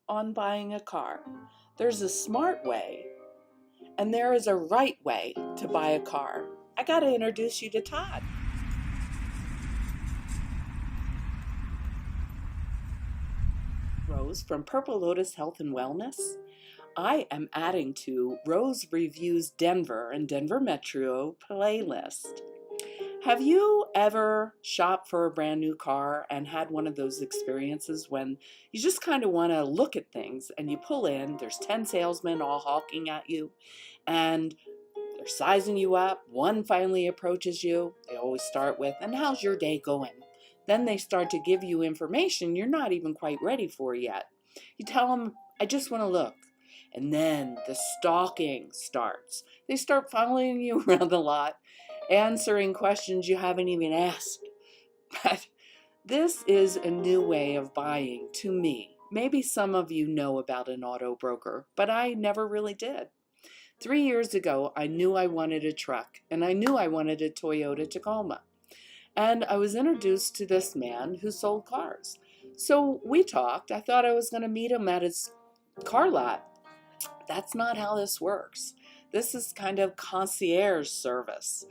on buying a car. There's a smart way, and there is a right way to buy a car. I got to introduce you to Todd. Rose from Purple Lotus Health and Wellness. I am adding to Rose Reviews Denver and Denver Metro playlist. Have you ever shopped for a brand new car and had one of those experiences when you just kind of want to look at things and you pull in, there's 10 salesmen all hawking at you and they're sizing you up. One finally approaches you. They always start with, "And how's your day going?" Then they start to give you information you're not even quite ready for yet. You tell them, "I just want to look." And then the stalking starts. They start following you around the lot, answering questions you haven't even asked. But this is a new way of buying to me. Maybe some of you know about an auto broker, but I never really did. 3 years ago, I knew I wanted a truck, and I knew I wanted a Toyota Tacoma. And I was introduced to this man who sold cars. So we talked. I thought I was going to meet him at his car lot. That's not how this works. This is kind of concierge service.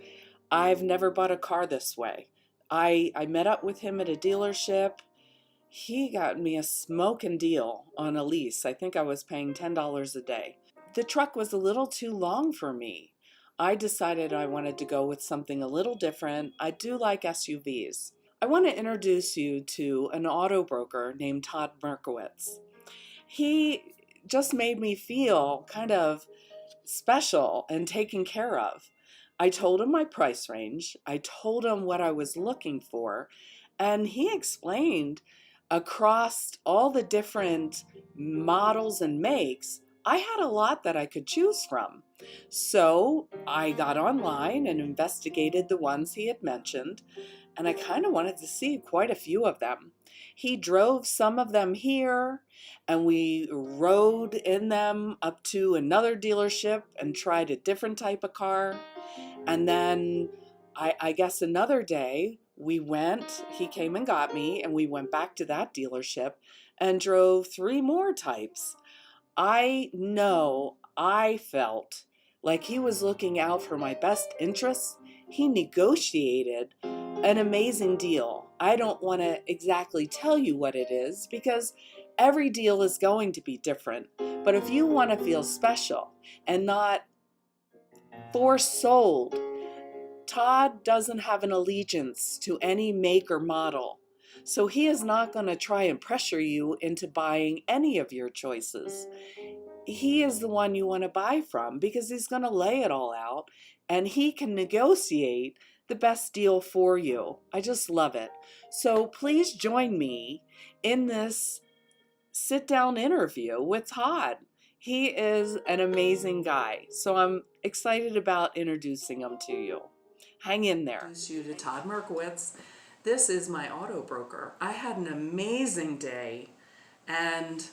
I've never bought a car this way. I met up with him at a dealership. He got me a smoking deal on a lease. I think I was paying $10 a day. The truck was a little too long for me. I decided I wanted to go with something a little different. I do like SUVs. I want to introduce you to an auto broker named Todd Merkowitz. He just made me feel kind of special and taken care of. I told him my price range. I told him what I was looking for, and he explained across all the different models and makes, I had a lot that I could choose from. So I got online and investigated the ones he had mentioned, and I kind of wanted to see quite a few of them. He drove some of them here, and we rode in them up to another dealership and tried a different type of car. And then I guess another day he came and got me, and we went back to that dealership and drove 3 more types. I know I felt like he was looking out for my best interests. He negotiated an amazing deal. I don't want to exactly tell you what it is because every deal is going to be different. But if you want to feel special and not force-sold, Todd doesn't have an allegiance to any make or model. So he is not going to try and pressure you into buying any of your choices. He is the one you want to buy from because he's going to lay it all out and he can negotiate the best deal for you. I just love it. So please join me in this sit-down interview with Todd. He is an amazing guy. So I'm excited about introducing him to you. Hang in there. Introduce you to Todd Merkowitz. This is my auto broker. I had an amazing day, and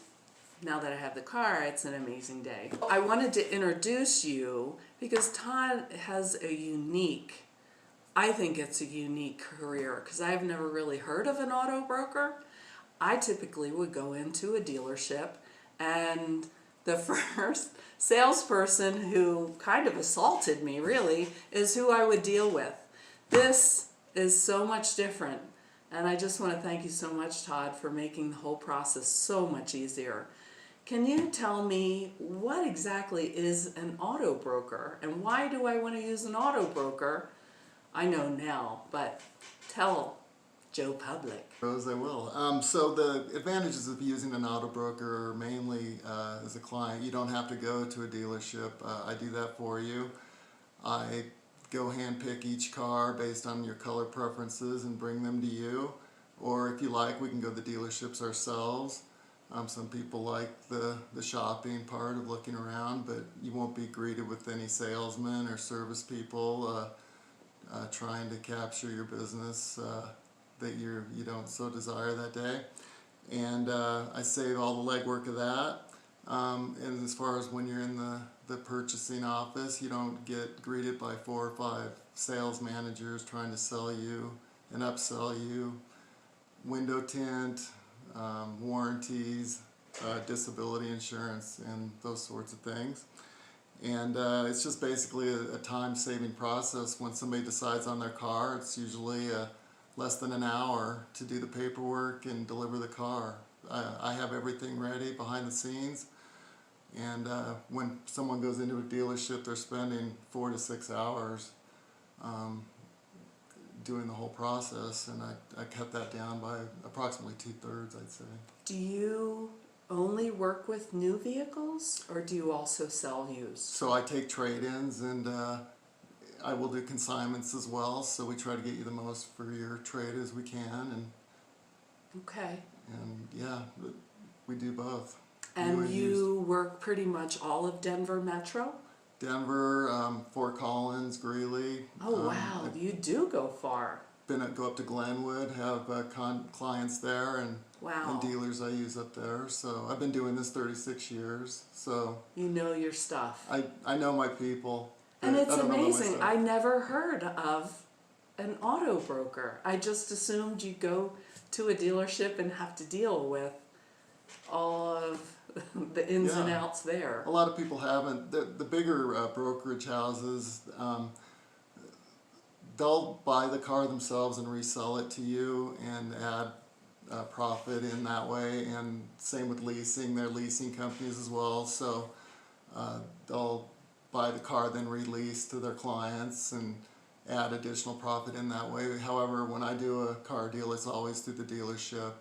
now that I have the car, it's an amazing day. I wanted to introduce you because Todd has I think it's a unique career because I've never really heard of an auto broker. I typically would go into a dealership and the first salesperson who kind of assaulted me really is who I would deal with. This is so much different, and I just want to thank you so much, Todd, for making the whole process so much easier. Can you tell me what exactly is an auto broker and why do I want to use an auto broker? I know now, but tell Joe Public. Rose, I will. So the advantages of using an auto broker are mainly as a client, you don't have to go to a dealership. I do that for you. I go hand pick each car based on your color preferences and bring them to you. Or if you like, we can go to the dealerships ourselves. Some people like the shopping part of looking around, but you won't be greeted with any salesmen or service people trying to capture your business that you don't so desire that day. And I save all the legwork of that. And as far as when you're in the purchasing office, you don't get greeted by 4 or 5 sales managers trying to sell you and upsell you window tint, warranties, disability insurance and those sorts of things. And it's just basically a time-saving process. When somebody decides on their car, it's usually less than an hour to do the paperwork and deliver the car. I have everything ready behind the scenes, and when someone goes into a dealership, they're spending 4 to 6 hours doing the whole process, and I cut that down by approximately 2/3, I'd say. Do you only work with new vehicles, or do you also sell used? So I take trade-ins, and I will do consignments as well, so we try to get you the most for your trade as we can, and Okay. yeah, we do both. And New you used. work pretty much all of Denver Metro? Denver, Fort Collins, Greeley. Oh, wow. You do go far. Go up to Glenwood, have clients there, and Wow. dealers I use up there. So I've been doing this 36 years. So You know your stuff. I know my people. And but it's I don't know amazing. myself. I never heard of an auto broker. I just assumed you go to a dealership and have to deal with all of the ins and Yeah. outs there. A lot of people haven't. The bigger brokerage houses, they'll buy the car themselves and resell it to you and add profit in that way. And same with leasing. They're leasing companies as well. So they'll buy the car, then release to their clients and add additional profit in that way. However, when I do a car deal, it's always through the dealership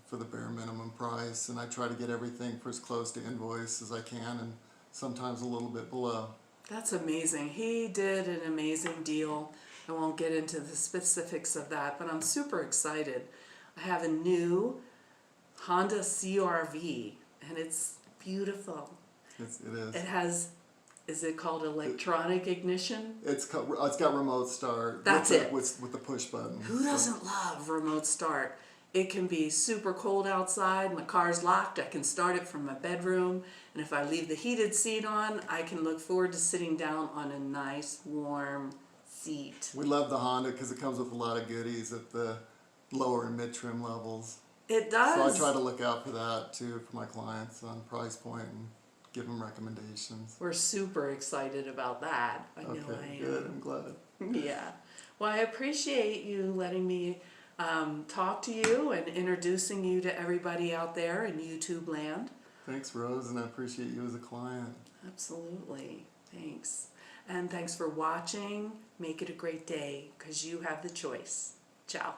for the bare minimum price. And I try to get everything for as close to invoice as I can, and sometimes a little bit below. That's amazing. He did an amazing deal. I won't get into the specifics of that, but I'm super excited. I have a new Honda CR-V, and it's beautiful. It is. It has, is it called electronic ignition? It's got remote start. That's with it. With the push button. Who doesn't love remote start? It can be super cold outside, my car's locked, I can start it from my bedroom, and if I leave the heated seat on, I can look forward to sitting down on a nice warm seat. We love the Honda because it comes with a lot of goodies at the lower and mid-trim levels. It does. So I try to look out for that too for my clients on price point and give them recommendations. We're super excited about that. I know I am. Good. I'm glad. Yeah. Well, I appreciate you letting me talk to you and introducing you to everybody out there in YouTube land. Thanks, Rose, and I appreciate you as a client. Absolutely. Thanks. And thanks for watching. Make it a great day because you have the choice. Ciao.